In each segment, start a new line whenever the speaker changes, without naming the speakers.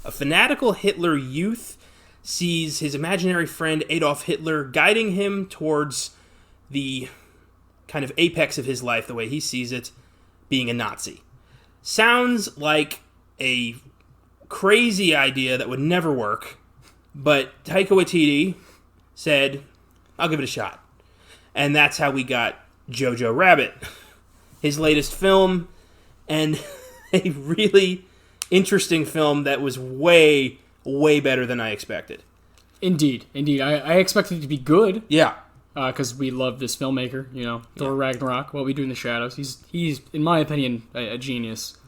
A fanatical Hitler youth sees his imaginary friend Adolf Hitler guiding him towards the kind of apex of his life, the way he sees it, being a Nazi. Sounds like a crazy idea that would never work, but Taika Waititi said, I'll give it a shot. And that's how we got Jojo Rabbit, his latest film, and a really interesting film that was way, way better than I expected.
Indeed. I expected it to be good.
Yeah.
Because we love this filmmaker, Thor Ragnarok, What We Do in the Shadows. He's in my opinion, a genius.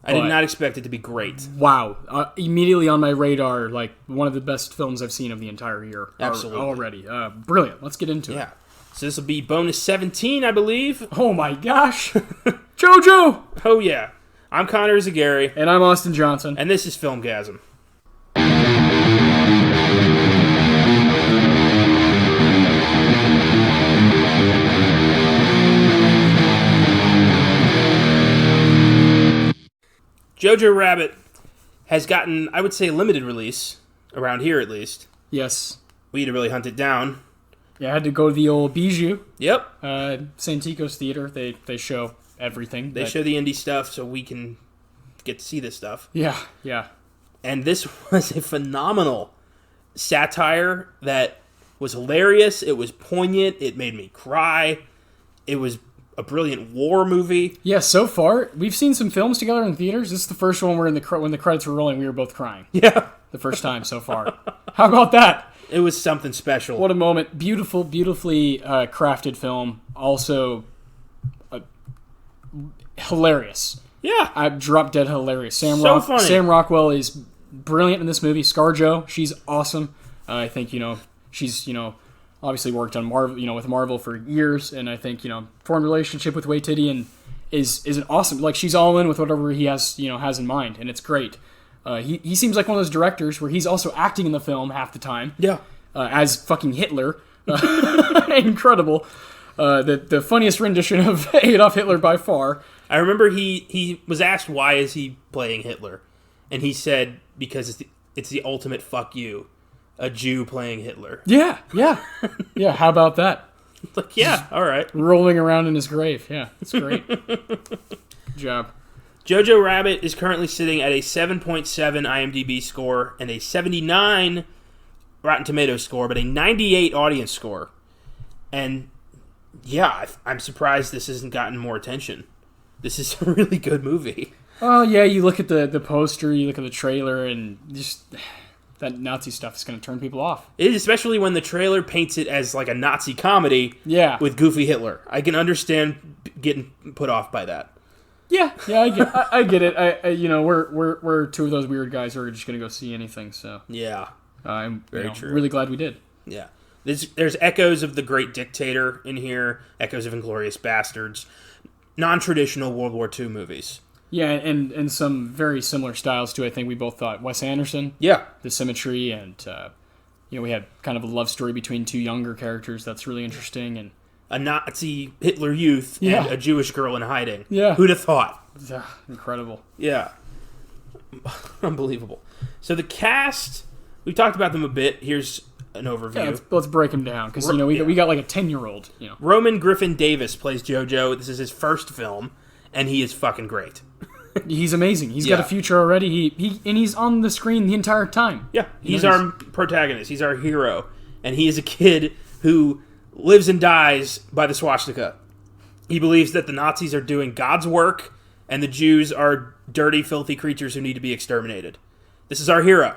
I did not expect it to be great.
Wow. Immediately on my radar, like, one of the best films I've seen of the entire year.
Absolutely.
Already. Brilliant. Let's get into it.
Yeah. So this will be bonus 17, I believe.
Oh my gosh. Jojo!
Oh yeah. I'm Connor Eyzaguirre.
And I'm Austin Johnson.
And this is Filmgazm. Jojo Rabbit has gotten, I would say, a limited release, around here at least.
Yes.
We had to really hunt it down.
Yeah, I had to go to the old Bijou.
Yep.
Santikos Theater. They show everything.
They show the indie stuff so we can get to see this stuff.
Yeah.
And this was a phenomenal satire that was hilarious. It was poignant. It made me cry. It was a brilliant war movie.
Yeah, so far, we've seen some films together in theaters. This is the first one where when the credits were rolling, we were both crying.
Yeah.
The first time so far. How about that?
It was something special.
What a moment. Beautifully crafted film. Also, hilarious.
Yeah.
Drop dead hilarious.
Funny.
Sam Rockwell is brilliant in this movie. ScarJo, she's awesome. I think, she's, obviously worked on Marvel, with Marvel for years, and I think, formed a relationship with Waititi and is an awesome, like, she's all in with whatever he has in mind, and it's great. He seems like one of those directors where he's also acting in the film half the time.
Yeah.
As fucking Hitler. Incredible. The funniest rendition of Adolf Hitler by far.
I remember he was asked why is he playing Hitler, and he said because it's the ultimate fuck you, a Jew playing Hitler.
Yeah. How about that?
Like, yeah, all right.
Rolling around in his grave. Yeah, it's great. Good job.
Jojo Rabbit is currently sitting at a 7.7 IMDb score and a 79 Rotten Tomatoes score, but a 98 audience score. And yeah, I'm surprised this hasn't gotten more attention. This is a really good movie.
Oh, yeah, you look at the poster, you look at the trailer, and just that Nazi stuff is going to turn people off.
It is, especially when the trailer paints it as like a Nazi comedy with goofy Hitler. I can understand getting put off by that.
Yeah, I get it. We're two of those weird guys who are just going to go see anything, so.
Yeah.
I'm
very true.
Really glad we did.
Yeah. There's echoes of The Great Dictator in here, echoes of Inglourious Bastards, non-traditional World War II movies.
Yeah, and some very similar styles too. I think we both thought Wes Anderson.
Yeah.
The symmetry and, we had kind of a love story between two younger characters that's really interesting. And
a Nazi Hitler youth and a Jewish girl in hiding.
Yeah.
Who'd have thought?
Incredible.
Yeah. Unbelievable. So the cast, we talked about them a bit. Here's an overview.
Yeah, let's break them down, because we got like a 10-year-old.
Roman Griffin Davis plays Jojo. This is his first film, and he is fucking great.
He's amazing. He's got a future already. He's on the screen the entire time.
Yeah, he's our protagonist. He's our hero, and he is a kid who lives and dies by the swastika. He believes that the Nazis are doing God's work, and the Jews are dirty, filthy creatures who need to be exterminated. This is our hero.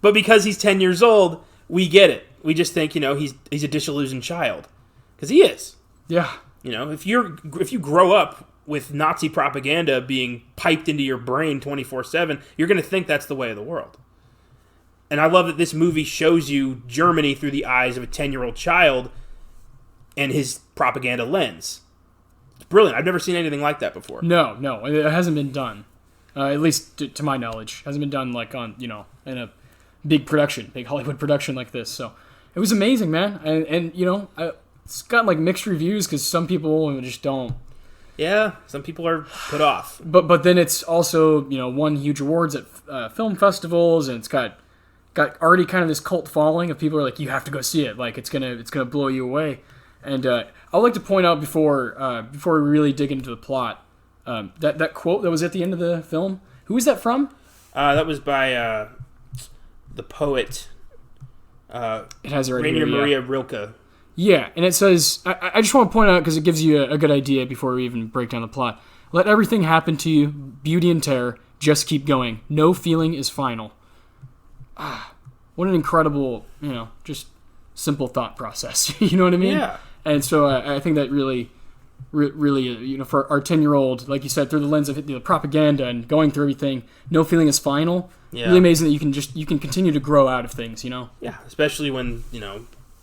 But because he's 10 years old, we get it. We just think, he's a disillusioned child. Because he is.
Yeah.
If you grow up with Nazi propaganda being piped into your brain 24/7, you're going to think that's the way of the world. And I love that this movie shows you Germany through the eyes of a 10-year-old child and his propaganda lens. It's brilliant. I've never seen anything like that before.
No, it hasn't been done. At least to my knowledge. It hasn't been done like on, in a big Hollywood production like this. So it was amazing, man. And it's got like mixed reviews because some people just don't
Yeah, some people are put off.
But then it's also, won huge awards at film festivals, and it's got already kind of this cult following of people who are like, you have to go see it. Like, it's gonna blow you away. And I'd like to point out before we really dig into the plot, that quote that was at the end of the film. Who is that from?
That was by the poet.
It has it right
Rainer
here,
Maria Rilke.
Yeah, and it says, I just want to point out, because it gives you a good idea before we even break down the plot. Let everything happen to you, beauty and terror, just keep going. No feeling is final. What an incredible, just simple thought process. You know what I mean?
Yeah.
And so I think that really, for our 10-year-old, like you said, through the lens of the propaganda and going through everything, no feeling is final. Yeah. Really amazing that you can continue to grow out of things,
Yeah, especially when,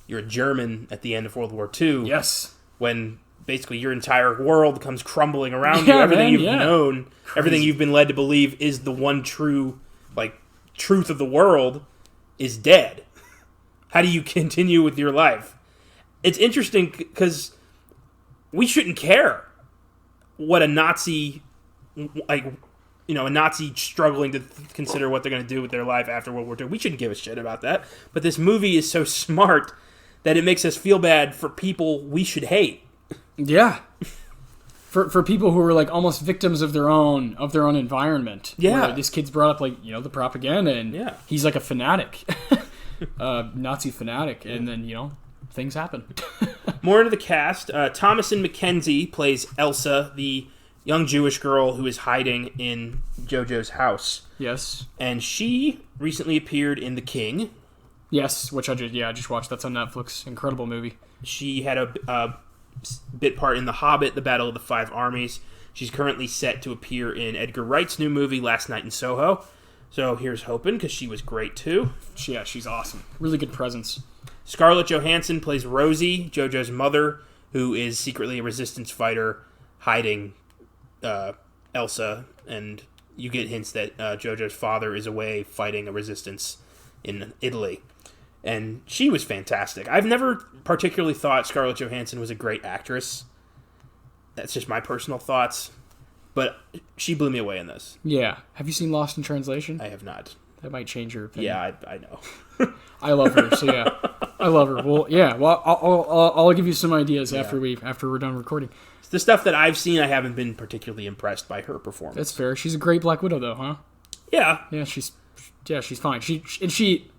you're a German at the end of World War II.
Yes.
When basically your entire world comes crumbling around you. Everything you've known, everything you've been led to believe is the one true, truth of the world is dead. How do you continue with your life? It's interesting because we shouldn't care what a Nazi, a Nazi struggling to consider what they're going to do with their life after World War II. We shouldn't give a shit about that. But this movie is so smart that it makes us feel bad for people we should hate.
Yeah. For people who are almost victims of their own environment.
Yeah.
Where this kid's brought up the propaganda, and he's like a fanatic. Nazi fanatic, and then things happen.
More into the cast. Thomasin McKenzie plays Elsa, the young Jewish girl who is hiding in Jojo's house.
Yes.
And she recently appeared in The King.
Yes, which I just watched. That's on Netflix. Incredible movie.
She had a bit part in The Hobbit, The Battle of the Five Armies. She's currently set to appear in Edgar Wright's new movie, Last Night in Soho. So here's hoping, because she was great too.
Yeah, she's awesome. Really good presence.
Scarlett Johansson plays Rosie, Jojo's mother, who is secretly a resistance fighter hiding Elsa, and you get hints that Jojo's father is away fighting a resistance in Italy. And she was fantastic. I've never particularly thought Scarlett Johansson was a great actress. That's just my personal thoughts. But she blew me away in this.
Yeah. Have you seen Lost in Translation?
I have not.
That might change your opinion.
Yeah, I know.
I love her, so yeah. I love her. Well, yeah. Well, I'll give you some ideas after we're done recording.
The stuff that I've seen, I haven't been particularly impressed by her performance.
That's fair. She's a great Black Widow, though, huh?
Yeah.
Yeah, she's fine. She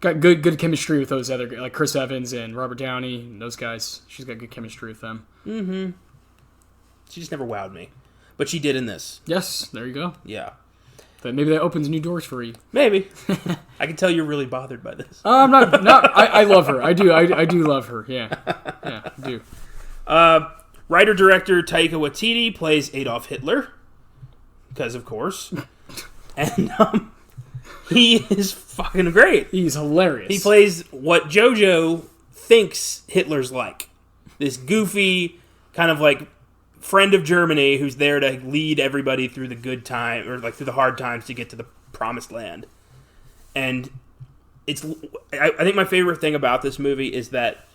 got good chemistry with those other, like Chris Evans and Robert Downey and those guys. She's got good chemistry with them.
Mm-hmm. She just never wowed me. But she did in this.
Yes, there you go.
Yeah.
But maybe that opens new doors for you.
Maybe. I can tell you're really bothered by this.
I'm not. I love her. I do. I do love her. Yeah. Yeah, I do.
Writer-director Taika Waititi plays Adolf Hitler. Because, of course. And he is fucking great.
He's hilarious.
He plays what Jojo thinks Hitler's like. This goofy, kind of friend of Germany who's there to lead everybody through the good time, or through the hard times to get to the promised land. And I think my favorite thing about this movie is that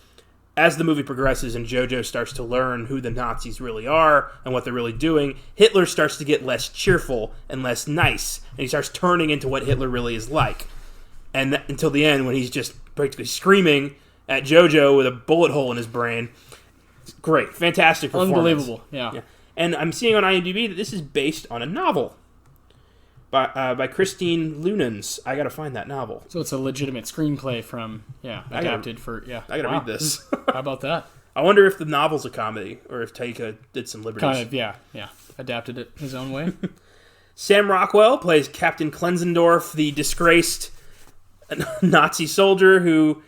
as the movie progresses and Jojo starts to learn who the Nazis really are and what they're really doing, Hitler starts to get less cheerful and less nice, and he starts turning into what Hitler really is like. And until the end, when he's just practically screaming at Jojo with a bullet hole in his brain. Great. Fantastic performance.
Unbelievable. Yeah.
And I'm seeing on IMDb that this is based on a novel by Christine Lunens. I gotta find that novel.
So it's a legitimate screenplay from, adapted for.
I gotta read this.
How about that?
I wonder if the novel's a comedy, or if Taika did some liberties.
Kind of, yeah. Adapted it his own way.
Sam Rockwell plays Captain Klenzendorf, the disgraced Nazi soldier who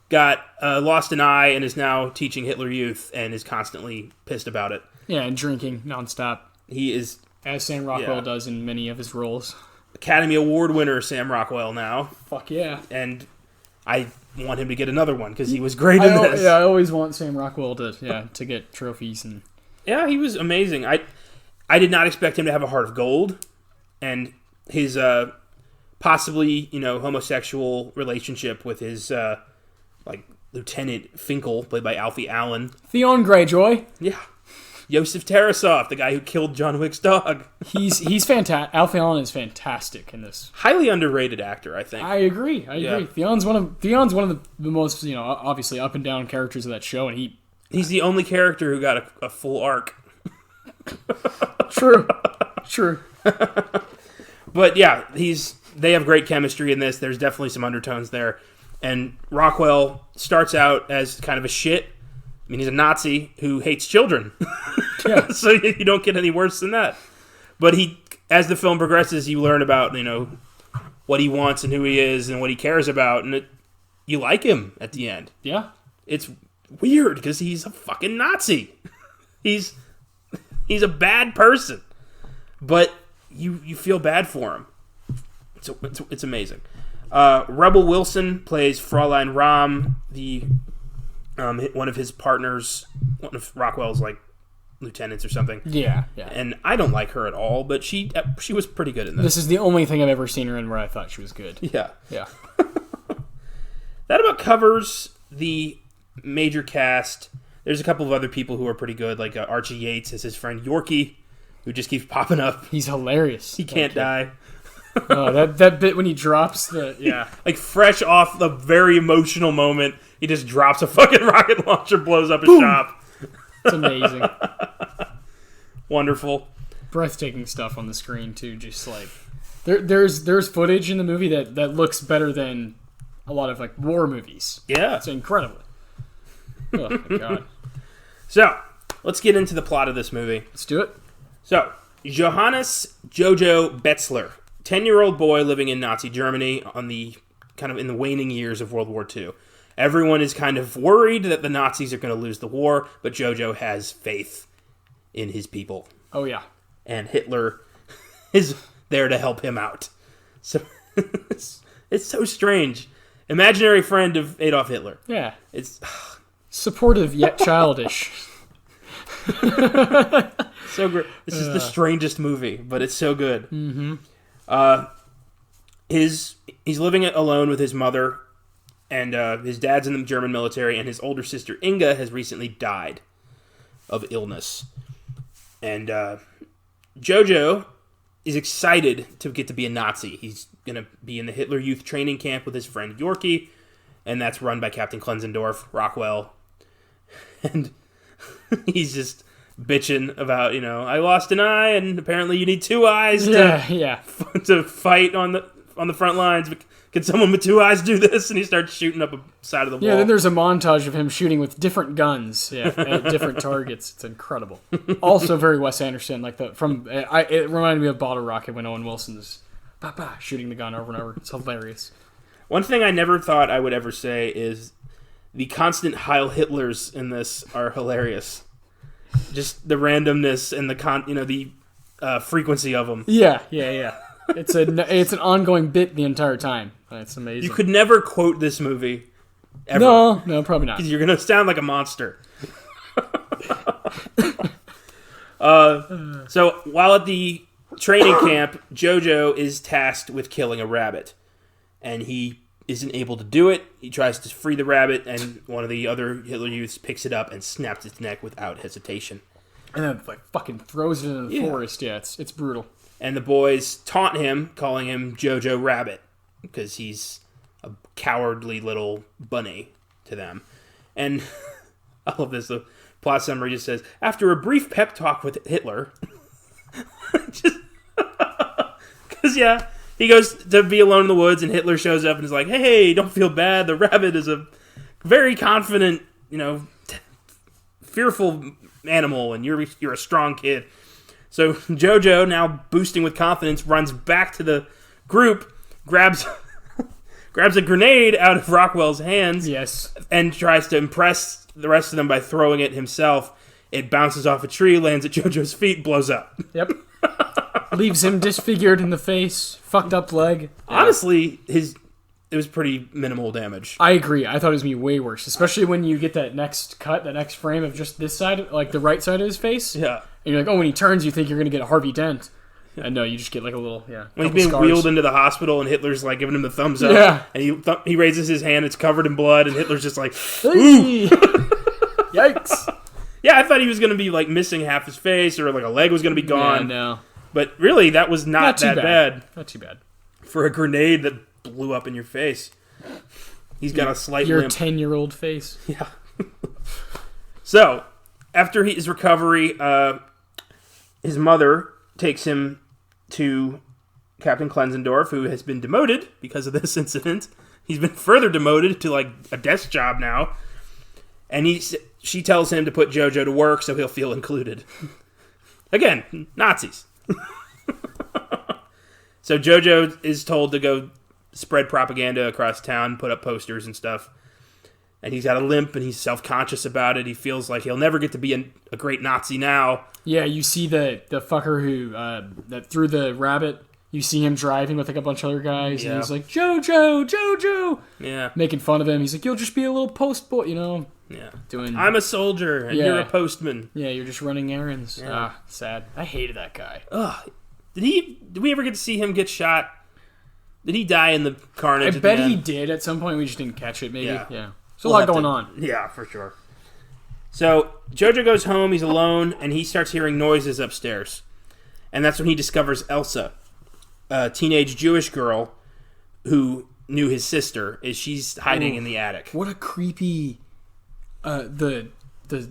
got lost an eye and is now teaching Hitler Youth and is constantly pissed about it.
Yeah, and drinking nonstop.
He is...
As Sam Rockwell does in many of his roles.
Academy Award winner Sam Rockwell now.
Fuck yeah.
And I want him to get another one because he was great in this.
Yeah, I always want Sam Rockwell to get trophies. And
yeah, he was amazing. I did not expect him to have a heart of gold. And his possibly, homosexual relationship with his Lieutenant Finkel, played by Alfie Allen.
Theon Greyjoy.
Yeah. Yosef Tarasov, the guy who killed John Wick's dog.
He's fantastic. Alfie Allen is fantastic in this.
Highly underrated actor, I think.
I agree. Theon's one of the most, obviously up and down characters of that show, and
he's the only character who got a full arc.
True.
But yeah, they have great chemistry in this. There's definitely some undertones there. And Rockwell starts out as kind of a shit. I mean, he's a Nazi who hates children.
Yeah.
So you don't get any worse than that. But as the film progresses, you learn about, what he wants and who he is and what he cares about. And you like him at the end.
Yeah.
It's weird because he's a fucking Nazi. He's a bad person. But you feel bad for him. It's amazing. Rebel Wilson plays Fraulein Rahm, one of his partners, one of Rockwell's lieutenants or something.
Yeah.
And I don't like her at all, but she was pretty good in this.
This is the only thing I've ever seen her in where I thought she was good.
Yeah.
That
about covers the major cast. There's a couple of other people who are pretty good, like Archie Yates as his friend Yorkie, who just keeps popping up.
He's hilarious.
He can't die.
Oh, that bit when he drops the... Yeah.
Fresh off the very emotional moment, he just drops a fucking rocket launcher, blows up his shop.
It's amazing.
Wonderful.
Breathtaking stuff on the screen, too. Just there's footage in the movie that looks better than a lot of war movies.
Yeah.
It's incredible. Oh, my God.
So, let's get into the plot of this movie.
Let's do it.
So, Johannes Jojo Betzler, 10-year-old boy living in Nazi Germany in the waning years of World War II. Everyone is kind of worried that the Nazis are going to lose the war, but Jojo has faith in his people.
Oh, yeah.
And Hitler is there to help him out. So, it's so strange. Imaginary friend of Adolf Hitler.
Yeah.
It's
supportive yet childish.
So great. This is the strangest movie, but it's so good.
Mm-hmm.
He's living alone with his mother, and his dad's in the German military, and his older sister Inga has recently died of illness. And Jojo is excited to get to be a Nazi. He's going to be in the Hitler Youth training camp with his friend Yorkie, and that's run by Captain Klenzendorf, Rockwell. And he's just bitching about, I lost an eye, and apparently you need two eyes to fight on the front lines. Can someone with two eyes do this? And he starts shooting up a side of the wall.
Yeah, then there's a montage of him shooting with different guns at different targets. It's incredible. Also very Wes Anderson. It reminded me of Bottle Rocket when Owen Wilson's shooting the gun over and over. It's hilarious.
One thing I never thought I would ever say is the constant Heil Hitlers in this are hilarious. Just the randomness and the frequency of them.
Yeah. It's an ongoing bit the entire time. It's amazing.
You could never quote this movie ever.
No, probably not.
Because you're going to sound like a monster. So while at the training camp, Jojo is tasked with killing a rabbit. And he isn't able to do it. He tries to free the rabbit, and one of the other Hitler Youths picks it up and snaps its neck without hesitation.
And then fucking throws it in the forest. Yeah, it's brutal. And
the boys taunt him, calling him Jojo Rabbit, because he's a cowardly little bunny to them. And I love this. The plot summary just says, after a brief pep talk with Hitler, because he goes to be alone in the woods, and Hitler shows up and is like, hey, don't feel bad. The rabbit is a very confident, fearful animal, and you're a strong kid. So Jojo, now boosting with confidence, runs back to the group, grabs a grenade out of Rockwell's hands, and tries to impress the rest of them by throwing it himself. It bounces off a tree, lands at Jojo's feet, blows up.
Yep. Leaves him disfigured in the face, fucked up leg.
Honestly, it was pretty minimal damage.
I agree. I thought it was going to be way worse, especially when you get that next frame of just this side, like the right side of his face.
Yeah.
And you're like, when he turns, you think you're going to get a Harvey Dent. And no, you just get like a little,
When he's being wheeled into the hospital and Hitler's like giving him the thumbs up. And he raises his hand, it's covered in blood, and Hitler's just like, ooh.
Yikes.
Yeah, I thought he was going to be like missing half his face or like a leg was going to be gone.
Yeah, no.
But really, that was not that bad.
Not too bad.
For a grenade that blew up in your face. He's got a slight
Your
limp.
10-year-old face.
Yeah. So, after his recovery, his mother takes him to Captain Klenzendorf, who has been demoted because of this incident. He's been further demoted to like a desk job now. And she tells him to put Jojo to work so he'll feel included. Again, Nazis. So Jojo is told to go spread propaganda across town, put up posters and stuff. And he's got a limp and he's self-conscious about it. He feels like he'll never get to be a great Nazi now.
Yeah, you see the fucker who that threw the rabbit. You see him driving with like a bunch of other guys, and he's like, Jojo, Jojo!
Yeah.
Making fun of him. He's like, you'll just be a little post boy, you know?
Yeah.
Doing.
I'm a soldier, and you're a postman.
Yeah, you're just running errands.
Yeah.
Sad. I hated that guy.
Ugh. Did we ever get to see him get shot? Did he die in the carnage?
I bet he did at some point. We just didn't catch it, maybe. Yeah. There's a lot going on.
Yeah, for sure. So, Jojo goes home, he's alone, and he starts hearing noises upstairs. And that's when he discovers Elsa, a teenage Jewish girl who knew his sister. She's hiding in the attic.
What a creepy... the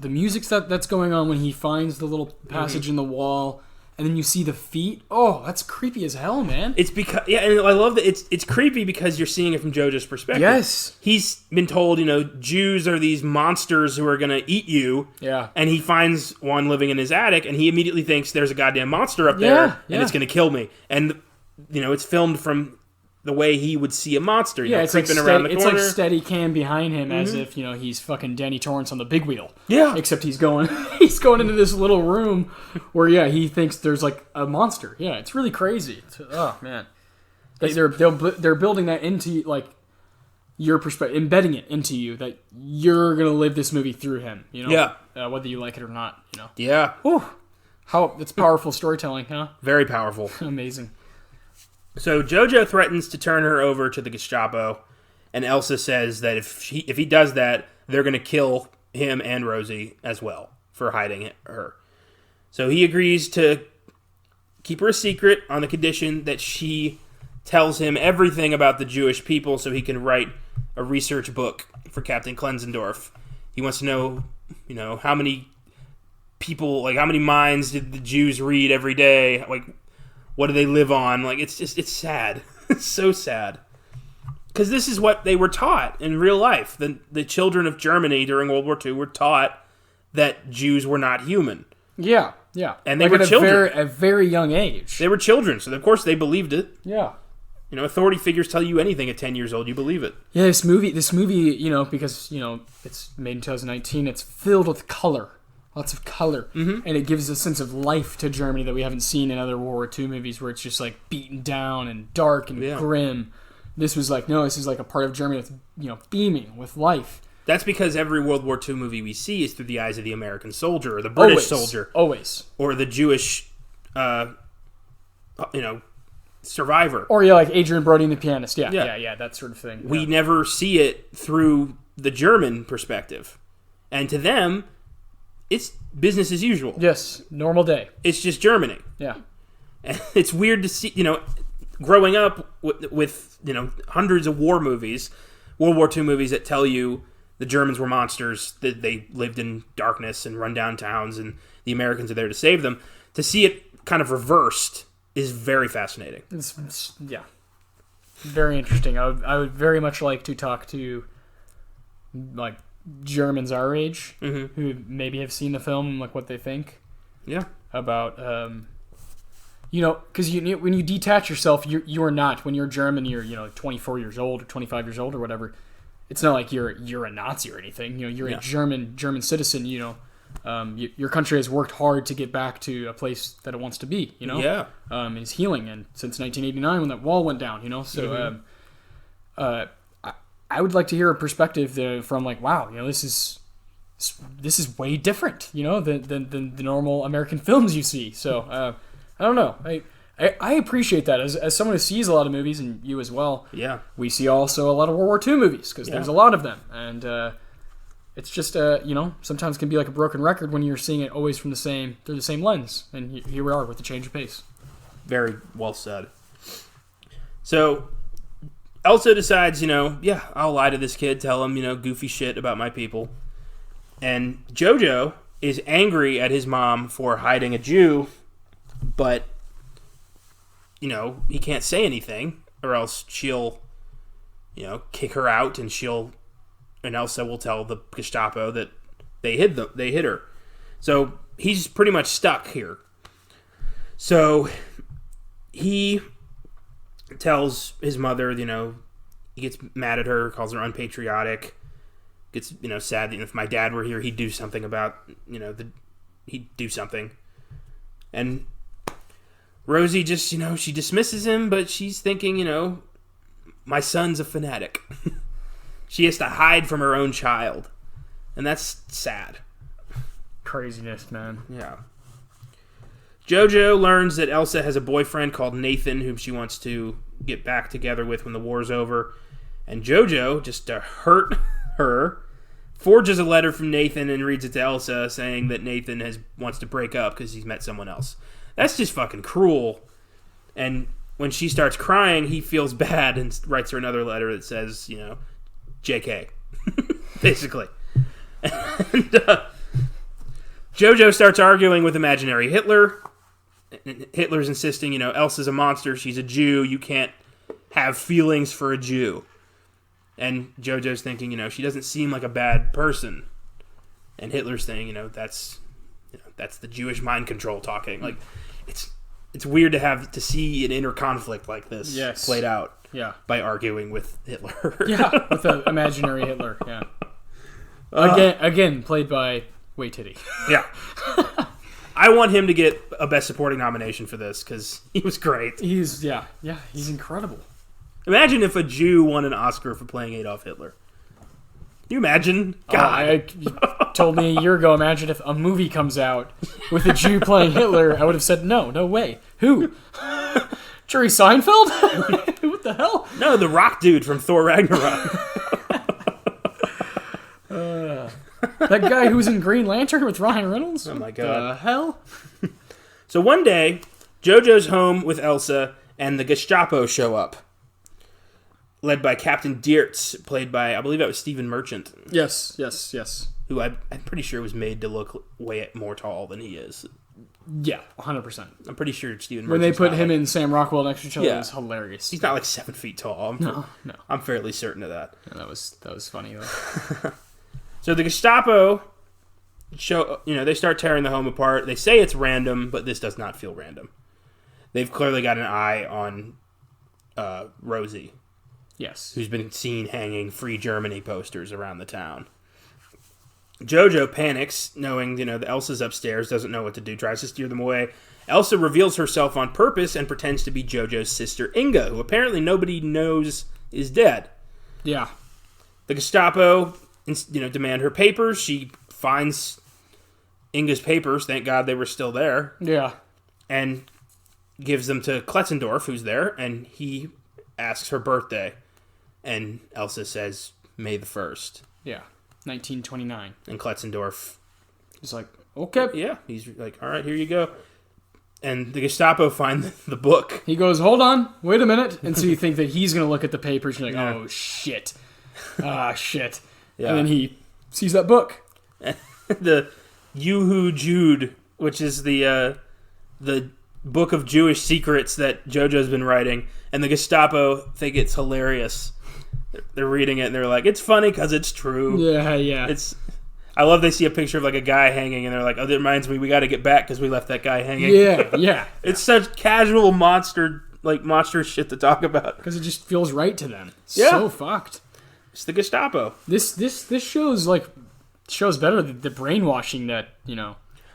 music that's going on when he finds the little passage in the wall, and then you see the feet. Oh, that's creepy as hell, man.
It's because and I love that it's creepy because you're seeing it from Jojo's perspective.
Yes,
he's been told Jews are these monsters who are gonna eat you.
Yeah,
and he finds one living in his attic, and he immediately thinks there's a goddamn monster up there, and it's gonna kill me. And it's filmed from the way he would see a monster,
it's
creeping
like
around the corner.
It's like steady cam behind him as if, he's fucking Danny Torrance on the big wheel.
Yeah.
Except he's going into this little room where, he thinks there's like a monster. Yeah, it's really crazy. Oh, man. They're building that into, like, your perspective, embedding it into you that you're going to live this movie through him,
Yeah.
Whether you like it or not,
Yeah.
Whew. It's powerful storytelling, huh?
Very powerful.
Amazing.
So Jojo threatens to turn her over to the Gestapo, and Elsa says that if he does that, they're going to kill him and Rosie as well for hiding her. So he agrees to keep her a secret on the condition that she tells him everything about the Jewish people so he can write a research book for Captain Klenzendorf. He wants to know, how many people, like how many minds did the Jews read every day? Like, what do they live on? Like, it's sad. It's so sad. Because this is what they were taught in real life. The children of Germany during World War II were taught that Jews were not human.
Yeah, yeah.
And they were children.
At a very young age.
They were children, so of course they believed it.
Yeah.
Authority figures tell you anything at 10 years old, you believe it.
Yeah, this movie, because, it's made in 2019, it's filled with color. Lots of color. Mm-hmm. And it gives a sense of life to Germany that we haven't seen in other World War II movies where it's just like beaten down and dark and grim. This was like, no, this is like a part of Germany that's, beaming with life.
That's because every World War II movie we see is through the eyes of the American soldier or the British soldier.
Always.
Or the Jewish, survivor.
Or, like Adrian Brody and the Pianist. Yeah, that sort of thing.
We never see it through the German perspective. And to them, it's business as usual.
Yes, normal day.
It's just Germany.
Yeah.
And it's weird to see, growing up with hundreds of war movies, World War II movies that tell you the Germans were monsters, that they lived in darkness and run-down towns, and the Americans are there to save them. To see it kind of reversed is very fascinating.
It's very interesting. I would very much like to talk to, like, Germans our age who maybe have seen the film and like what they think.
Yeah.
About because when you detach yourself, you are not, when you're German, you're 24 years old or 25 years old or whatever. It's not like you're a Nazi or anything. You're a German citizen. Your country has worked hard to get back to a place that it wants to be.
Yeah.
Is healing, and since 1989 when that wall went down. So I would like to hear a perspective from like, wow, this is way different, than the normal American films you see. So I don't know. I appreciate that as someone who sees a lot of movies, and you as well.
Yeah.
We see also a lot of World War II movies because there's a lot of them, and it's just sometimes can be like a broken record when you're seeing it always through the same lens. And here we are with the change of pace.
Very well said. So Elsa decides, I'll lie to this kid, tell him, goofy shit about my people. And Jojo is angry at his mom for hiding a Jew, but, he can't say anything, or else she'll, kick her out, and Elsa will tell the Gestapo that they hid her. So he's pretty much stuck here. So he tells his mother, he gets mad at her, calls her unpatriotic, gets, sad that if my dad were here, he'd do something about, he'd do something. And Rosie just, she dismisses him, but she's thinking, my son's a fanatic. She has to hide from her own child. And that's sad.
Craziness, man.
Yeah. Jojo learns that Elsa has a boyfriend called Nathan, whom she wants to get back together with when the war's over. And Jojo, just to hurt her, forges a letter from Nathan and reads it to Elsa, saying that Nathan wants to break up because he's met someone else. That's just fucking cruel. And when she starts crying, he feels bad and writes her another letter that says, JK. Basically. And Jojo starts arguing with imaginary Hitler. Hitler's insisting, Elsa's a monster, she's a Jew, you can't have feelings for a Jew. And Jojo's thinking, she doesn't seem like a bad person. And Hitler's saying, that's the Jewish mind control talking. Like, it's weird to see an inner conflict like this played out by arguing with Hitler.
With an imaginary Hitler, Again, played by Waititi.
Yeah. I want him to get a Best Supporting nomination for this, because he was great.
He's incredible.
Imagine if a Jew won an Oscar for playing Adolf Hitler. Can you imagine? God.
You told me a year ago, imagine if a movie comes out with a Jew playing Hitler. I would have said, no way. Who? Jerry Seinfeld? What the hell?
No, the rock dude from Thor Ragnarok.
That guy who was in Green Lantern with Ryan Reynolds?
Oh my God.
What the hell?
So one day, Jojo's home with Elsa, and the Gestapo show up. Led by Captain Diertz, played by, I believe that was Stephen Merchant.
Yes.
Who I'm pretty sure was made to look way more tall than he is.
Yeah, 100%.
I'm pretty sure Stephen Merchant.
When they put him and Sam Rockwell next to each other, it was hilarious.
He's not like 7 feet tall.
No.
I'm fairly certain of that.
Yeah, that was funny, though.
So the Gestapo they start tearing the home apart. They say it's random, but this does not feel random. They've clearly got an eye on Rosie.
Yes.
Who's been seen hanging Free Germany posters around the town. Jojo panics, knowing, that Elsa's upstairs, doesn't know what to do, tries to steer them away. Elsa reveals herself on purpose and pretends to be Jojo's sister Inga, who apparently nobody knows is dead.
Yeah.
The Gestapo, demand her papers. She finds Inga's papers, thank God they were still there.
Yeah.
And gives them to Kletzendorf, who's there, and he asks her birthday. And Elsa says, May the 1st.
Yeah, 1929.
And Kletzendorf...
He's like, okay.
Yeah, he's like, all right, here you go. And the Gestapo find the book.
He goes, hold on, wait a minute. And so you think that he's going to look at the papers and you're like, oh, shit. Shit. Yeah. And then he sees that book.
The Yuhu Jude, which is the book of Jewish secrets that Jojo's been writing. And the Gestapo think it's hilarious. They're reading it and they're like, it's funny because it's true.
Yeah.
I love they see a picture of like a guy hanging and they're like, oh, that reminds me, we got to get back because we left that guy hanging.
Yeah.
It's such casual monster shit to talk about.
Because it just feels right to them. So fucked.
It's the Gestapo.
This shows better the brainwashing that,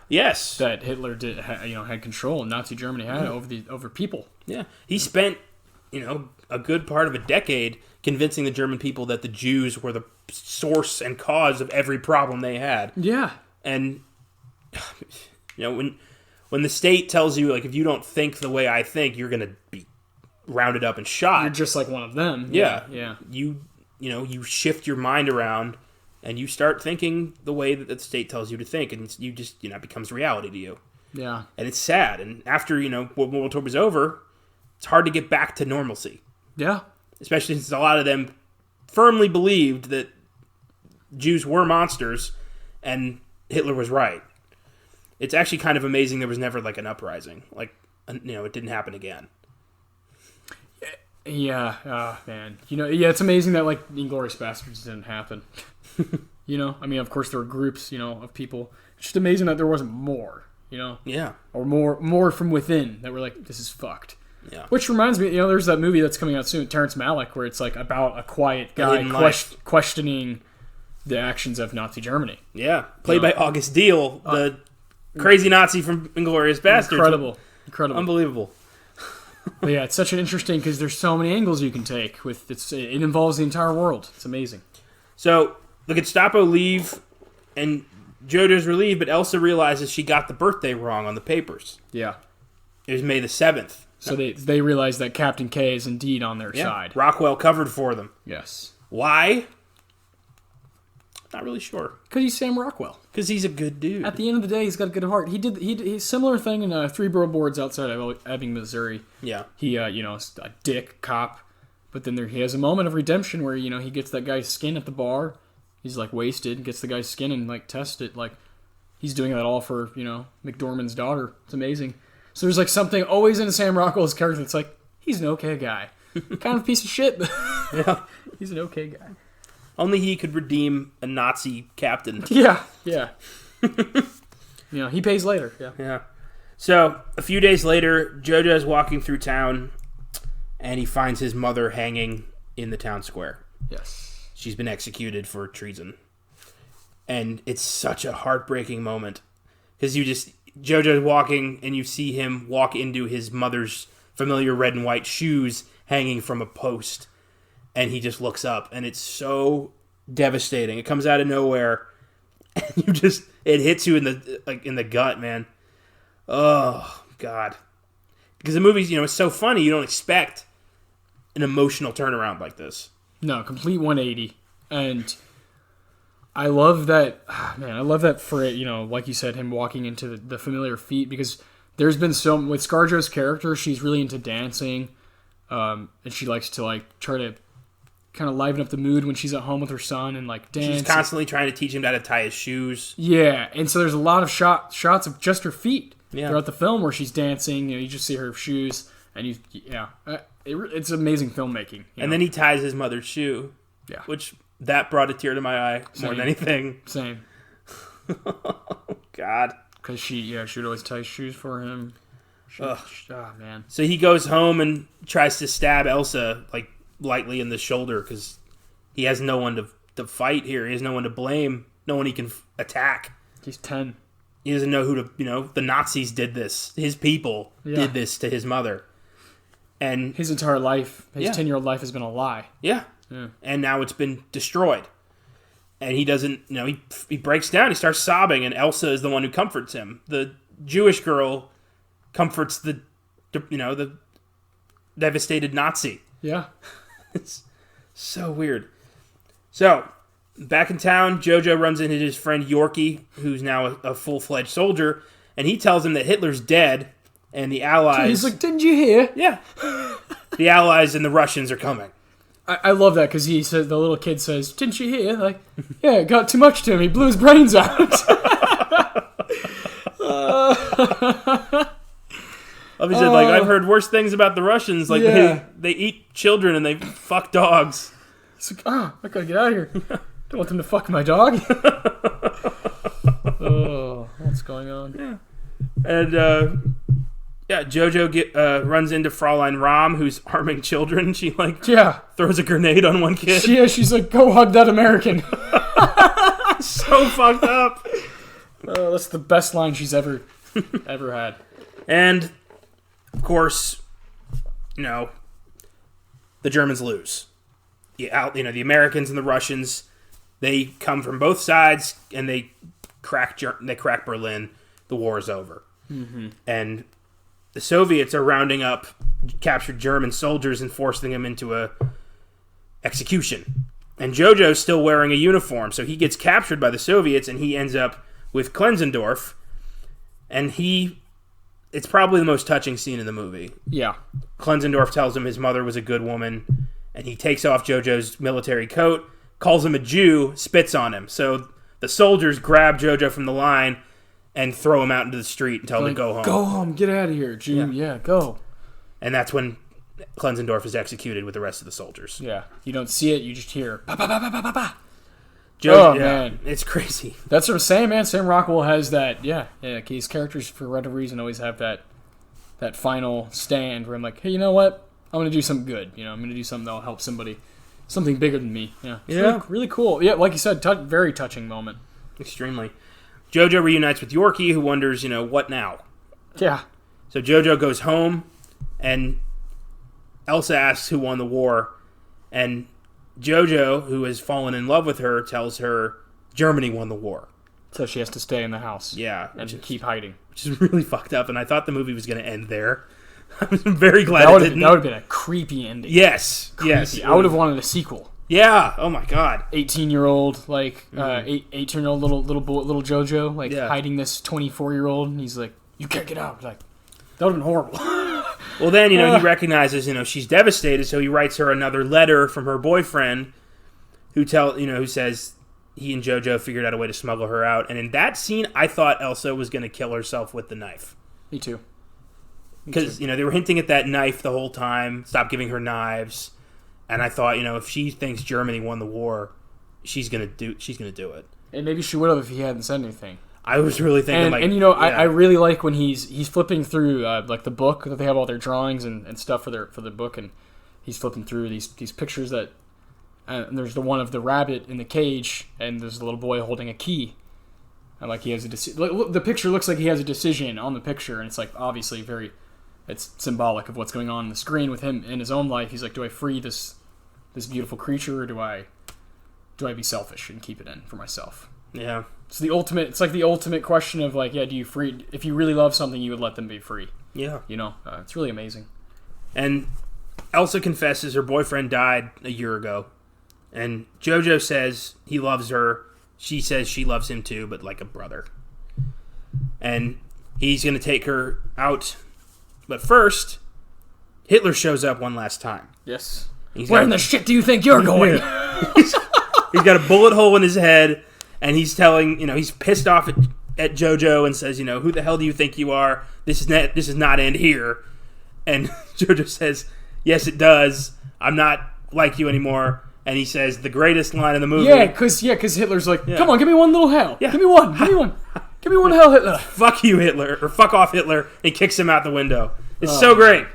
Yes.
that Hitler did, had control, and Nazi Germany had over people.
Yeah. He spent, a good part of a decade convincing the German people that the Jews were the source and cause of every problem they had.
Yeah.
And, when the state tells you, like, if you don't think the way I think, you're going to be rounded up and shot.
You're just like one of them.
Yeah. You shift your mind around and you start thinking the way that the state tells you to think, and you just, it becomes reality to you.
Yeah. And
it's sad. And after, World War II was over, it's hard to get back to normalcy.
Yeah.
Especially since a lot of them firmly believed that Jews were monsters and Hitler was right. It's actually kind of amazing there was never, like, an uprising. Like, it didn't happen again.
Yeah. Oh, man. It's amazing that, like, Inglourious Basterds didn't happen. I mean, of course, there were groups, of people. It's just amazing that there wasn't more,
Yeah.
Or more from within that were like, this is fucked.
Yeah.
Which reminds me, there's that movie that's coming out soon, Terrence Malick, where it's, like, about a quiet guy questioning the actions of Nazi Germany.
Yeah. Played by August Diehl, the crazy Nazi from Inglourious Basterds.
Incredible.
Unbelievable.
But yeah, it's such an interesting, because there's so many angles you can take. It involves the entire world. It's amazing.
So, the Gestapo leave, and Jojo's relieved, but Elsa realizes she got the birthday wrong on the papers.
Yeah.
It was May the 7th.
So they realize that Captain K is indeed on their side.
Rockwell covered for them.
Yes.
Why? Not really sure.
Because he's Sam Rockwell.
Because he's a good dude.
At the end of the day, he's got a good heart. He did a similar thing in Three Billboards Outside of Ebbing, Missouri.
Yeah.
He, is a dick cop, but then he has a moment of redemption where, he gets that guy's skin at the bar. He's, like, wasted, gets the guy's skin and, like, tests it. Like, he's doing that all for, McDormand's daughter. It's amazing. So there's, like, something always in Sam Rockwell's character that's like, he's an okay guy. Kind of a piece of shit, but
yeah.
He's an okay guy.
Only he could redeem a Nazi captain.
Yeah. He pays later.
Yeah. So, a few days later, Jojo is walking through town, and he finds his mother hanging in the town square.
Yes.
She's been executed for treason. And it's such a heartbreaking moment. Because Jojo's walking, and you see him walk into his mother's familiar red and white shoes hanging from a post. And he just looks up, and it's so devastating. It comes out of nowhere, and it hits you in the gut, man. Oh, God. Because the movie's, it's so funny, you don't expect an emotional turnaround like this.
No, complete 180. And I love that, I love that for, like you said, him walking into the familiar feet, because there's been with ScarJo's character, she's really into dancing, and she likes to, like, try to kind of liven up the mood when she's at home with her son and, like, dance.
She's constantly trying to teach him how to tie his shoes.
Yeah, and so there's a lot of shots of just her feet throughout the film where she's dancing. You just see her shoes, and it's amazing filmmaking.
And then he ties his mother's shoe.
Yeah.
Which, that brought a tear to my eye more than anything.
Same.
Oh, God.
Because she would always tie his shoes for him. Oh, man.
So he goes home and tries to stab Elsa, like, lightly in the shoulder, because he has no one to fight here. He has no one to blame. No one he can attack.
He's 10.
He doesn't know who to, the Nazis did this. His people did this to his mother. And
his entire life, his 10-year-old life has been a lie.
Yeah. And now it's been destroyed. And he doesn't, he breaks down. He starts sobbing, and Elsa is the one who comforts him. The Jewish girl comforts the devastated Nazi.
Yeah.
It's so weird. So, back in town, Jojo runs into his friend Yorkie, who's now a full-fledged soldier, and he tells him that Hitler's dead, and the Allies...
He's like, didn't you hear?
Yeah. The Allies and the Russians are coming.
I love that, because he says, the little kid says, didn't you hear? Like, yeah, it got too much to him. He blew his brains out.
He said, like, I've heard worse things about the Russians. Like, they eat children and they fuck dogs.
He's like, I gotta get out of here. Don't want them to fuck my dog. What's going on?
Yeah. And, Jojo runs into Fraulein Rom, who's arming children. She, throws a grenade on one kid.
She's like, go hug that American.
So fucked up.
Oh, that's the best line she's ever had.
And... of course, the Germans lose. The Americans and the Russians, they come from both sides, and they crack Berlin. The war is over. Mm-hmm. And the Soviets are rounding up captured German soldiers and forcing them into a execution. And Jojo's still wearing a uniform, so he gets captured by the Soviets, and he ends up with Klenzendorf. And it's probably the most touching scene in the movie.
Yeah.
Klenzendorf tells him his mother was a good woman, and he takes off Jojo's military coat, calls him a Jew, spits on him. So the soldiers grab Jojo from the line and throw him out into the street and tell him to go home.
Go home, get out of here, Jew. Yeah, go.
And that's when Klenzendorf is executed with the rest of the soldiers.
Yeah, you don't see it, you just hear ba ba ba ba ba ba ba.
Jojo, man, it's crazy.
That's what I'm saying, man. Sam Rockwell has that. Yeah. His characters, for whatever reason, always have that final stand where I'm like, hey, you know what? I'm gonna do something good. I'm gonna do something that'll help somebody, something bigger than me. Yeah, really, really cool. Yeah, like you said, very touching moment.
Extremely. Jojo reunites with Yorkie, who wonders, what now?
Yeah.
So Jojo goes home, and Elsa asks who won the war, and Jojo, who has fallen in love with her, tells her Germany won the war.
So she has to stay in the house.
Yeah.
And keep hiding.
Which is really fucked up, and I thought the movie was going to end there. I'm very glad it didn't.
That would have been a creepy ending.
Yes.
Creepy.
Yes.
I would have wanted a sequel.
Yeah. Oh my God.
18-year-old, 18-year-old little boy, little Jojo, hiding this 24-year-old, and he's like, "You can't get out." Like, that would have been horrible.
Well, then, he recognizes, she's devastated, so he writes her another letter from her boyfriend who says he and Jojo figured out a way to smuggle her out. And in that scene, I thought Elsa was going to kill herself with the knife.
Me too.
Because, they were hinting at that knife the whole time, stop giving her knives. And I thought, if she thinks Germany won the war, she's going to do it.
And maybe she would have if he hadn't said anything.
I was really thinking,
I really like when he's flipping through the book that they have all their drawings and stuff for the book, and he's flipping through these pictures that, and there's the one of the rabbit in the cage, and there's the little boy holding a key, and he has the picture looks like he has a decision on the picture, and it's obviously it's symbolic of what's going on the screen with him in his own life. He's like, do I free this beautiful creature, or do I be selfish and keep it in for myself?
Yeah.
It's the ultimate question of do you free? If you really love something, you would let them be free.
Yeah.
It's really amazing.
And Elsa confesses her boyfriend died a year ago, and Jojo says he loves her. She says she loves him too, but like a brother. And he's going to take her out, but first, Hitler shows up one last time.
Yes. Where in the shit do you think you're going?
He's got a bullet hole in his head. And he's telling, he's pissed off at Jojo and says, who the hell do you think you are? This is not end here. And Jojo says, yes, it does. I'm not like you anymore. And he says the greatest line in the movie.
Yeah, because Hitler's like, come on, give me one little hell. Yeah. Give me one. Give me one hell, Hitler.
Fuck you, Hitler. Or fuck off, Hitler. And kicks him out the window. It's so great.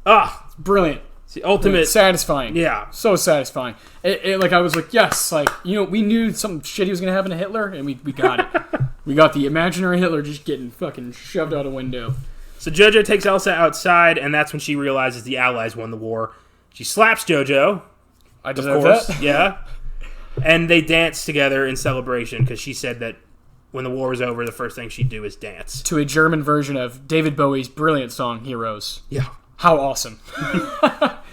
It's brilliant.
It's the ultimate.
It's satisfying.
Yeah.
So satisfying. I was like, yes. We knew some shit he was going to happen to Hitler, and we got it. We got the imaginary Hitler just getting fucking shoved out a window.
So Jojo takes Elsa outside, and that's when she realizes the Allies won the war. She slaps Jojo.
I deserve that.
Yeah. And they dance together in celebration, because she said that when the war was over, the first thing she'd do is dance.
To a German version of David Bowie's brilliant song, Heroes.
Yeah.
How awesome.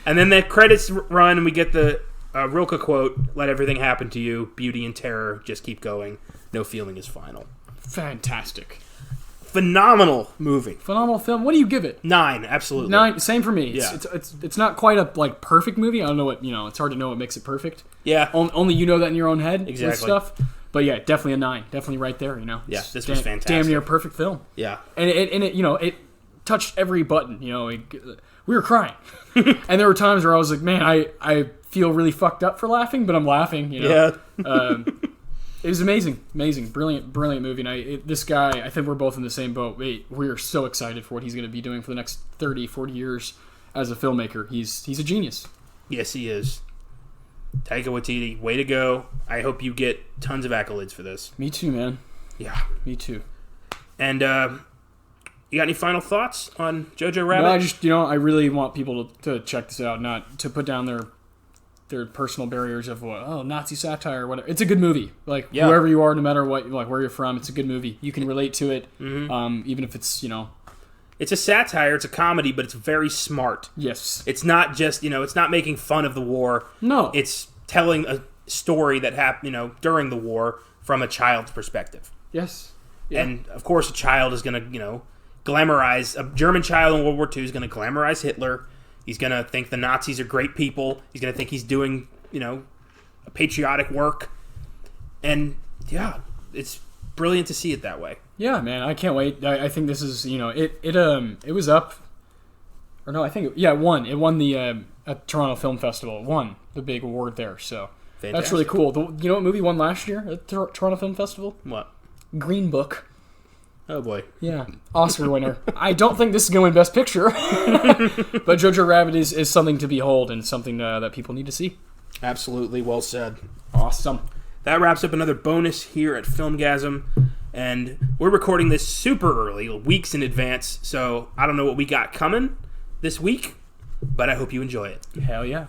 And then the credits run, and we get the Rilke quote, "Let everything happen to you. Beauty and terror just keep going. No feeling is final."
Fantastic.
Phenomenal movie.
Phenomenal film. What do you give it?
9, absolutely.
9, same for me.
Yeah.
It's not quite a perfect movie. I don't know what, it's hard to know what makes it perfect.
Yeah.
Only you know that in your own head.
Exactly.
With stuff. But yeah, definitely a 9. Definitely right there,
Yeah, this was fantastic.
Damn near perfect film.
Yeah.
And it touched every button, we were crying. And there were times where I was like, man, I feel really fucked up for laughing, but I'm laughing,
Yeah.
It was amazing, brilliant movie. And this guy, I think we're both in the same boat. We are so excited for what he's going to be doing for the next 30, 40 years as a filmmaker. He's a genius.
Yes, he is. Taika Waititi, way to go. I hope you get tons of accolades for this.
Me too, man.
Yeah.
Me too.
And you got any final thoughts on Jojo Rabbit?
No, I just, I really want people to check this out, not to put down their personal barriers of Nazi satire or whatever. It's a good movie. Whoever you are, no matter what, where you're from, it's a good movie. You can relate to it, even if it's,
It's a satire, it's a comedy, but it's very smart.
Yes.
It's not just, it's not making fun of the war.
No.
It's telling story that happened, during the war from a child's perspective.
Yes. Yeah.
And, of course, a child is going to, glamorize... A German child in World War II is going to glamorize Hitler. He's going to think the Nazis are great people. He's going to think he's doing, a patriotic work. And, yeah, it's brilliant to see it that way.
Yeah, man, I can't wait. I think this is, it was up... Or no, I think... it won. It won the at Toronto Film Festival. It won the big award there, so...
Fantastic.
That's really cool. You know what movie won last year at Toronto Film Festival?
What?
Green Book.
Oh, boy.
Yeah. Oscar winner. I don't think this is going to win Best Picture. But Jojo Rabbit is something to behold and something that people need to see.
Absolutely. Well said.
Awesome.
That wraps up another bonus here at Filmgazm. And we're recording this super early, weeks in advance. So I don't know what we got coming this week, but I hope you enjoy it.
Hell yeah.